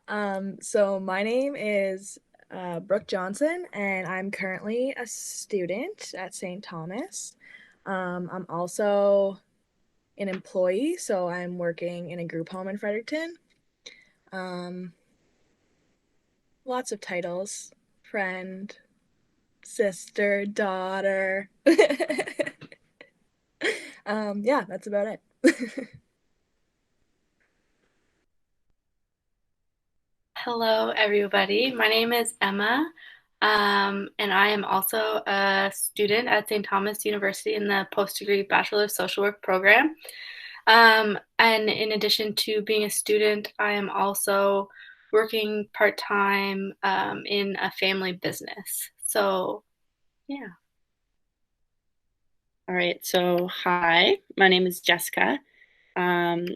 So my name is Brooke Johnson, and I'm currently a student at St. Thomas. I'm also an employee, so I'm working in a group home in Fredericton. Um, Lots of titles: friend, sister, daughter. Yeah, that's about it. Hello, everybody. My name is Emma, and I am also a student at St. Thomas University in the post-degree Bachelor of Social Work program. And in addition to being a student, I am also working part-time in a family business. So, yeah. All right, so hi, my name is Jessica, um,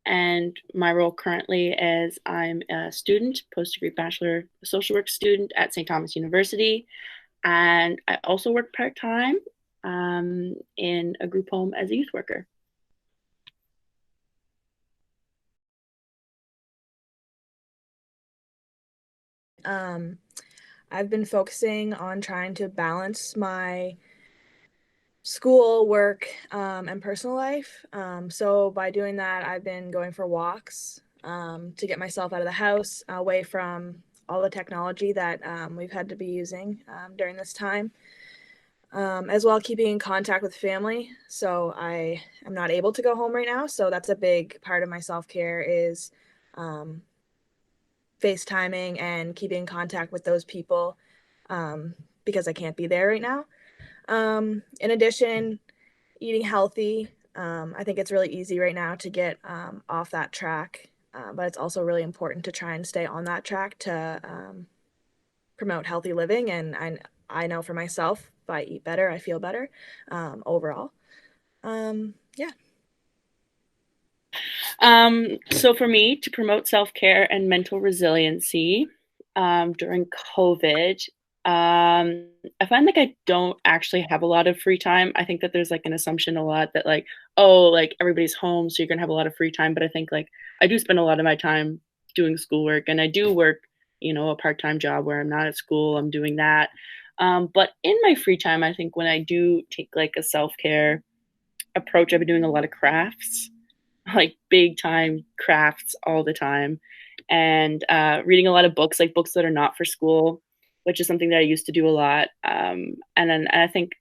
and my role currently is I'm a student, post-degree Bachelor of Social Work student at St. Thomas University, and I also work part-time in a group home as a youth worker. Um, I've been focusing on trying to balance my school, work, and personal life. So by doing that, I've been going for walks to get myself out of the house, away from all the technology that we've had to be using during this time, as well keeping in contact with family. So I am not able to go home right now, so that's a big part of my self care is um, FaceTiming and keeping in contact with those people um, because I can't be there right now. In addition, eating healthy. I think it's really easy right now to get off that track, but it's also really important to try and stay on that track to promote healthy living. And I know for myself, if I eat better, I feel better overall. Yeah. So for me, to promote self-care and mental resiliency during COVID, I find like I don't actually have a lot of free time. I think that there's like an assumption a lot that like, oh, like everybody's home, so you're gonna have a lot of free time. But I think like I do spend a lot of my time doing schoolwork, and I do work, a part-time job where I'm not at school. I'm doing that. But in my free time, I think when I do take like a self-care approach, I've been doing a lot of crafts, like big time crafts all the time, and reading a lot of books, like books that are not for school, which is something that I used to do a lot. And I think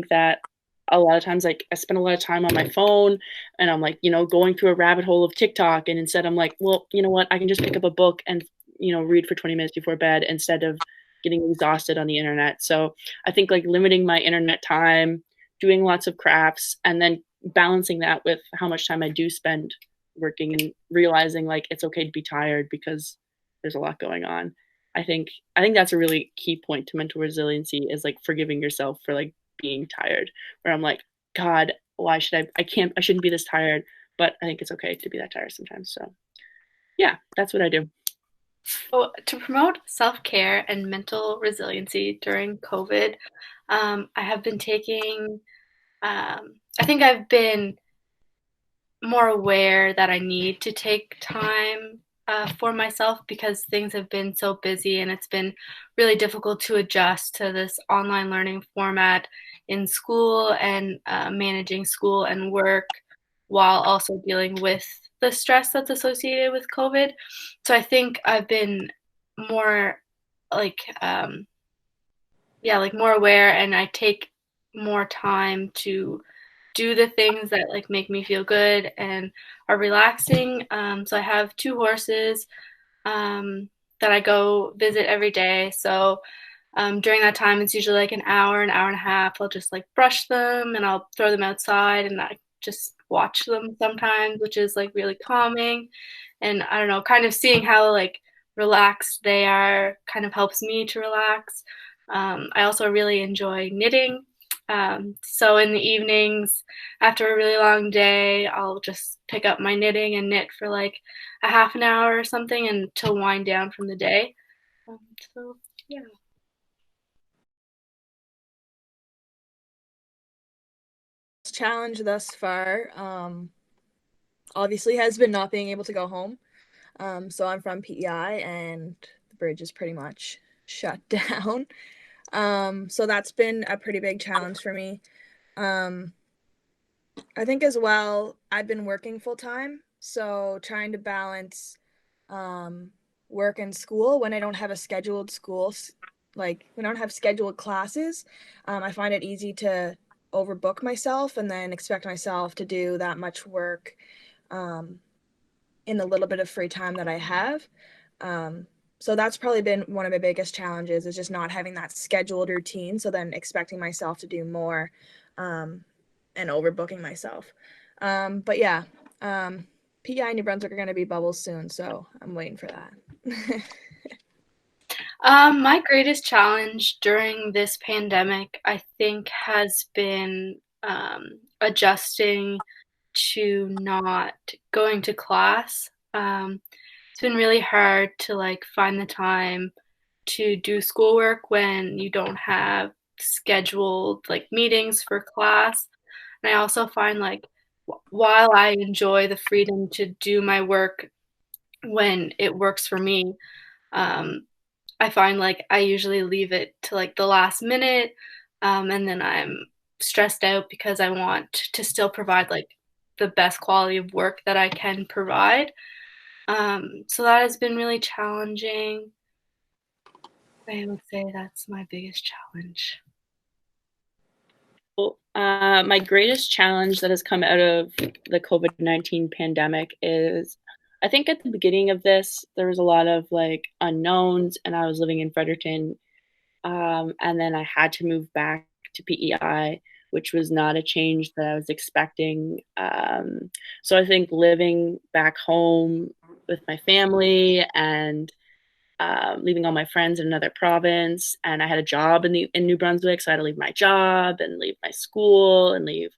that a lot of times, like I spend a lot of time on my phone, and I'm like, going through a rabbit hole of TikTok, and instead I'm like, well, you know what, I can just pick up a book and read for 20 minutes before bed instead of getting exhausted on the internet. So I think like limiting my internet time, doing lots of crafts, and then balancing that with how much time I do spend working, and realizing like it's okay to be tired because there's a lot going on. I think that's a really key point to mental resiliency, is like forgiving yourself for like being tired, where I'm like, God, why should I shouldn't be this tired, but I think it's okay to be that tired sometimes. So yeah, that's what I do. So to promote self-care and mental resiliency during COVID, I have been taking, I think I've been more aware that I need to take time for myself because things have been so busy and it's been really difficult to adjust to this online learning format in school and managing school and work while also dealing with the stress that's associated with COVID. So I think I've been more like, yeah, like more aware and I take more time to do the things that like make me feel good and are relaxing. So I have two horses that I go visit every day. So during that time, it's usually like an hour and a half. I'll just like brush them and I'll throw them outside and I just watch them sometimes, which is like really calming. And I don't know, kind of seeing how like relaxed they are kind of helps me to relax. I also really enjoy knitting. So in the evenings, after a really long day, I'll just pick up my knitting and knit for like a half an hour or something and to wind down from the day. Um, so yeah. Challenge thus far obviously has been not being able to go home. So I'm from PEI, and the bridge is pretty much shut down. So that's been a pretty big challenge for me. Um, I think as well, I've been working full time, so trying to balance um, work and school when I don't have a scheduled school, like when I don't have scheduled classes, I find it easy to overbook myself and then expect myself to do that much work um, in the little bit of free time that I have. Um, so that's probably been one of my biggest challenges is just not having that scheduled routine. So then expecting myself to do more um, and overbooking myself. But yeah, PEI New Brunswick are going to be bubbles soon. So I'm waiting for that. My greatest challenge during this pandemic, I think, has been adjusting to not going to class. It's been really hard to like find the time to do schoolwork when you don't have scheduled like meetings for class. And I also find like while I enjoy the freedom to do my work when it works for me, um, I find like I usually leave it to like the last minute, and then I'm stressed out because I want to still provide like the best quality of work that I can provide. So that has been really challenging. I would say that's my biggest challenge. My greatest challenge that has come out of the COVID-19 pandemic is I think at the beginning of this, there was a lot of like unknowns, and I was living in Fredericton. And then I had to move back to PEI, which was not a change that I was expecting. So I think living back home with my family and leaving all my friends in another province, and I had a job in New Brunswick, so I had to leave my job and leave my school and leave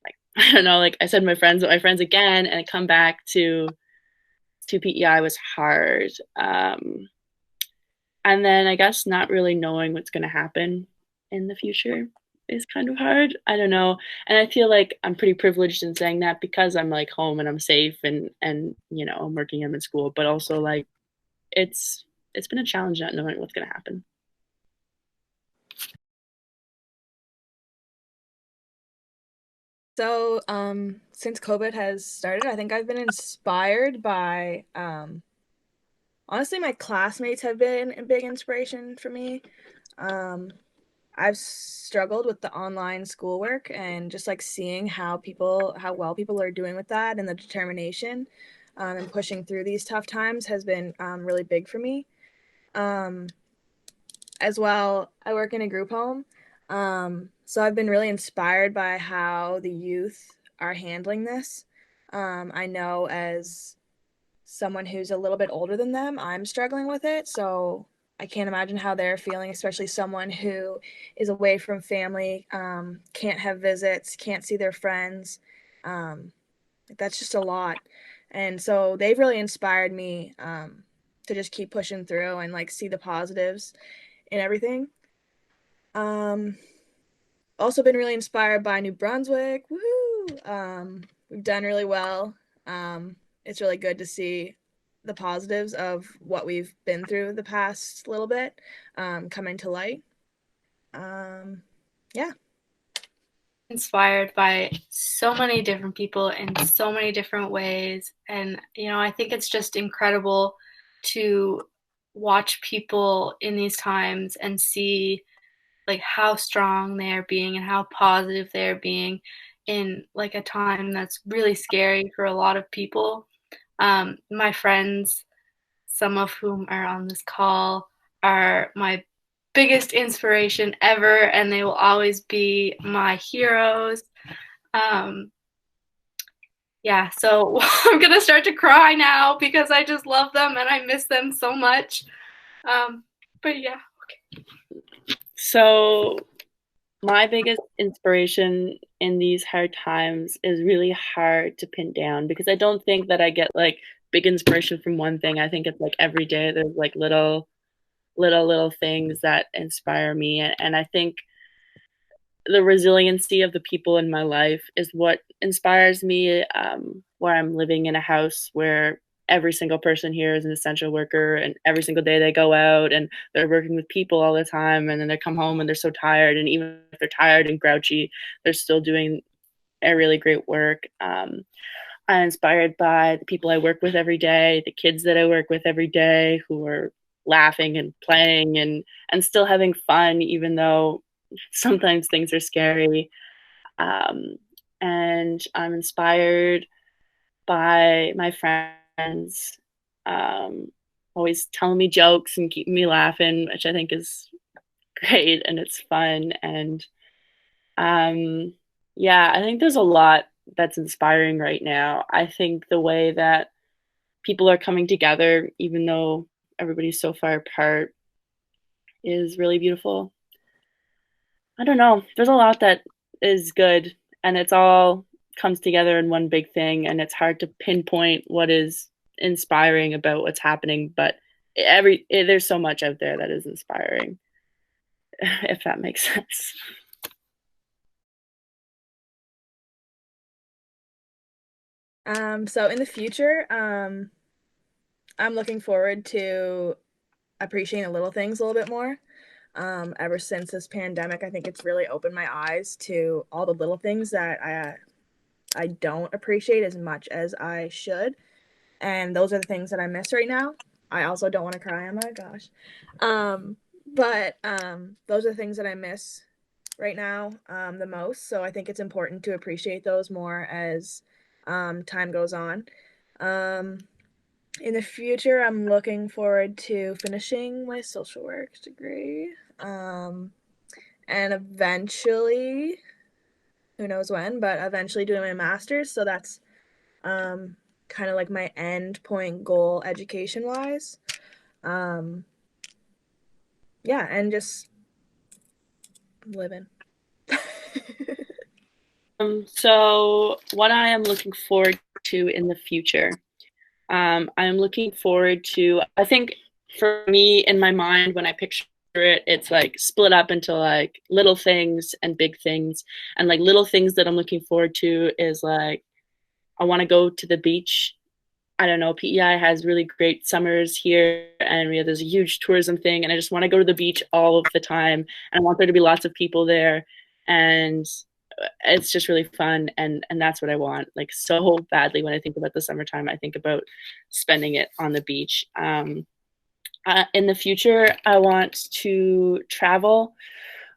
like I don't know, like I said, my friends again, and come back to PEI was hard. And then I guess not really knowing what's going to happen in the future is kind of hard. I don't know. And I feel like I'm pretty privileged in saying that because I'm like home and I'm safe and you know, I'm working, I'm in school, but also like it's it's been a challenge not knowing what's going to happen. So, since COVID has started, I think I've been inspired by, honestly, my classmates have been a big inspiration for me. Um, I've struggled with the online schoolwork and just like seeing how well people are doing with that and the determination, and pushing through these tough times has been really big for me. Um, as well, I work in a group home. So I've been really inspired by how the youth are handling this. I know as someone who's a little bit older than them, I'm struggling with it. So I can't imagine how they're feeling, especially someone who is away from family, can't have visits, can't see their friends. Um, that's just a lot. And so they've really inspired me to just keep pushing through and like see the positives in everything. Um, Also been really inspired by New Brunswick. Woohoo! We've done really well. Um, it's really good to see the positives of what we've been through the past little bit coming to light. Um, yeah. Inspired by so many different people in so many different ways. And, you know, I think it's just incredible to watch people in these times and see like how strong they're being and how positive they're being in like a time that's really scary for a lot of people. My friends, some of whom are on this call, are my biggest inspiration ever, and they will always be my heroes. Um, yeah, so I'm gonna start to cry now because I just love them and I miss them so much. But yeah. So my biggest inspiration in these hard times is really hard to pin down because I don't think that I get like big inspiration from one thing. I think it's like every day there's like little things that inspire me, and I think the resiliency of the people in my life is what inspires me. Where I'm living in a house where every single person here is an essential worker, and every single day they go out and they're working with people all the time, and then they come home and they're so tired, and even if they're tired and grouchy, they're still doing a really great work. I'm inspired by the people I work with every day, the kids that I work with every day who are laughing and playing and still having fun, even though sometimes things are scary. Um, and I'm inspired by my friends, um, always telling me jokes and keeping me laughing, which I think is great and it's fun. And um, yeah, I think there's a lot that's inspiring right now. I think the way that people are coming together, even though everybody's so far apart, is really beautiful. I don't know. There's a lot that is good, and it's all comes together in one big thing, and it's hard to pinpoint what is inspiring about what's happening, but there's so much out there that is inspiring, if that makes sense. So in the future, I'm looking forward to appreciating the little things a little bit more. Ever since this pandemic, I think it's really opened my eyes to all the little things that I don't appreciate as much as I should. And those are the things that I miss right now. I also don't want to cry. Oh my gosh. But those are the things that I miss right now the most. So I think it's important to appreciate those more as time goes on. Um, in the future, I'm looking forward to finishing my social work degree. And eventually, who knows when, but eventually doing my master's. So that's um, kind of like my end point goal education wise. Um, yeah, and just living. So what I am looking forward to in the future, I'm looking forward to, I think for me in my mind, when I picture it, it's like split up into like little things and big things. And like little things that I'm looking forward to is like, I want to go to the beach. I don't know, PEI has really great summers here, and we have this huge tourism thing, and I just want to go to the beach all of the time, and I want there to be lots of people there, and it's just really fun, and that's what I want, like so badly. When I think about the summertime, I think about spending it on the beach. In the future, I want to travel.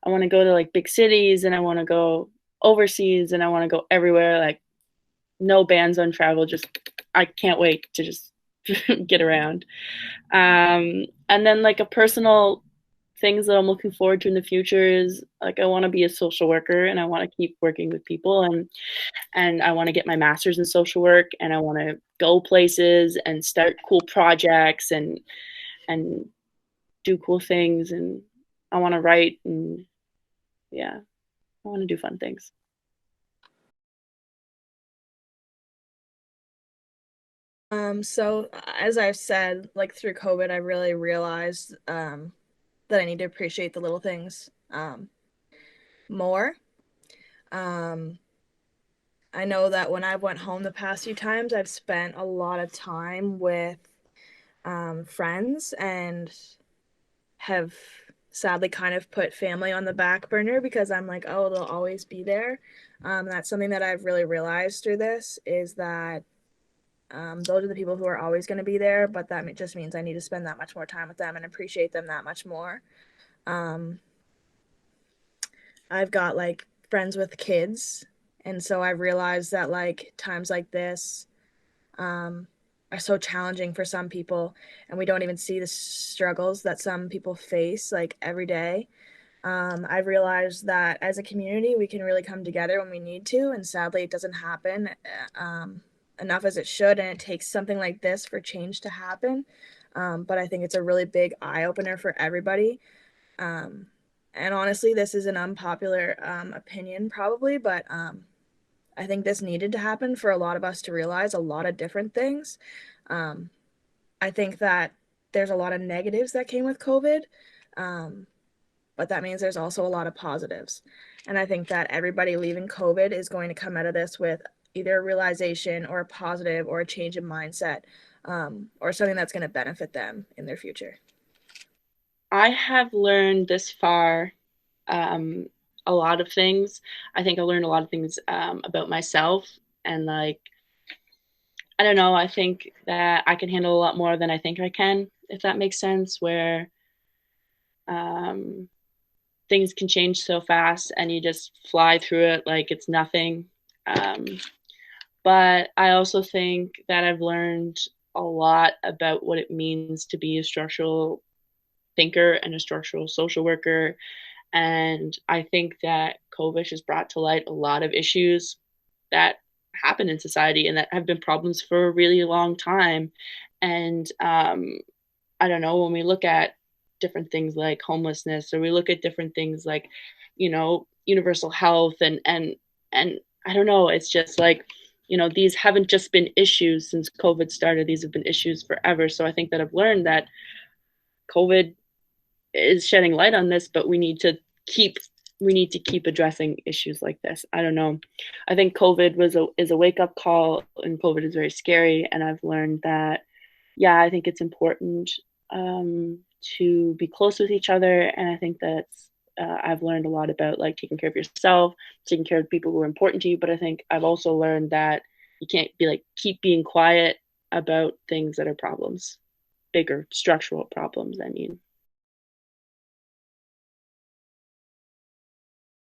I want to go to like big cities, and I want to go overseas, and I want to go everywhere. Like no bans on travel. Just I can't wait to just get around. And then like a personal things that I'm looking forward to in the future is like I want to be a social worker, and I want to keep working with people, and I want to get my master's in social work, and I want to go places and start cool projects and do cool things, and I want to write, and yeah, I want to do fun things. So as I've said, like through COVID, I really realized that I need to appreciate the little things more. Um, I know that when I went home the past few times, I've spent a lot of time with friends and have sadly kind of put family on the back burner because I'm like, oh, they'll always be there. That's something that I've really realized through this is that those are the people who are always going to be there, but that just means I need to spend that much more time with them and appreciate them that much more. Um, I've got like friends with kids, and so I realized that like times like this um, are so challenging for some people, and we don't even see the struggles that some people face like every day. I've realized that as a community, we can really come together when we need to, and sadly, it doesn't happen enough as it should, and it takes something like this for change to happen. But I think it's a really big eye opener for everybody. Um, and honestly, this is an unpopular opinion, probably, but I think this needed to happen for a lot of us to realize a lot of different things. Um, I think that there's a lot of negatives that came with COVID. Um, but that means there's also a lot of positives. And I think that everybody leaving COVID is going to come out of this with either a realization or a positive or a change in mindset or something that's going to benefit them in their future. I have learned this far um, a lot of things. I think I learned a lot of things about myself and like I don't know. I think that I can handle a lot more than I think I can, if that makes sense. Where um, things can change so fast and you just fly through it like it's nothing. Um, but I also think that I've learned a lot about what it means to be a structural thinker and a structural social worker. And I think that COVID has brought to light a lot of issues that happen in society and that have been problems for a really long time. And I don't know, when we look at different things like homelessness or we look at different things like, universal health and I don't know, it's just like, these haven't just been issues since COVID started. These have been issues forever. So I think that I've learned that COVID is shedding light on this, but keep we need to keep addressing issues like this. I don't know. I think COVID is a wake up call, and COVID is very scary. And I've learned that, yeah, I think it's important to be close with each other. And I think that's I've learned a lot about like taking care of yourself, taking care of people who are important to you. But I think I've also learned that you can't be like keep being quiet about things that are problems, bigger structural problems. I mean.